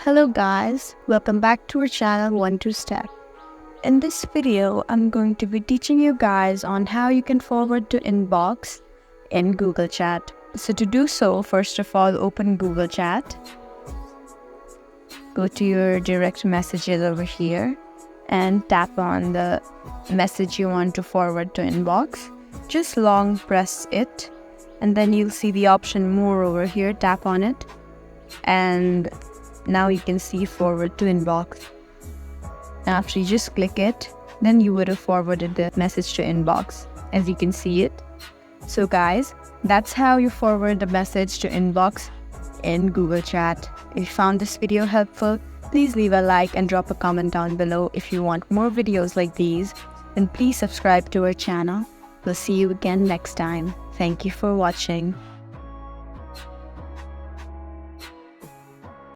Hello guys, welcome back to our channel 1-2-Step. In this video, I'm going to be teaching you guys on how you can forward to inbox in Google Chat. So to do so, first of all, open Google Chat. Go to your direct messages over here and tap on the message you want to forward to inbox. Just long press it and then you'll see the option more over here. Tap on it and now you can see forward to inbox. After you just click it, then you would have forwarded the message to inbox, as you can see it. So guys, that's how you forward the message to inbox in Google Chat. If you found this video helpful, please leave a like and drop a comment down below. If you want more videos like these, then please subscribe to our channel. We'll see you again next time. Thank you for watching.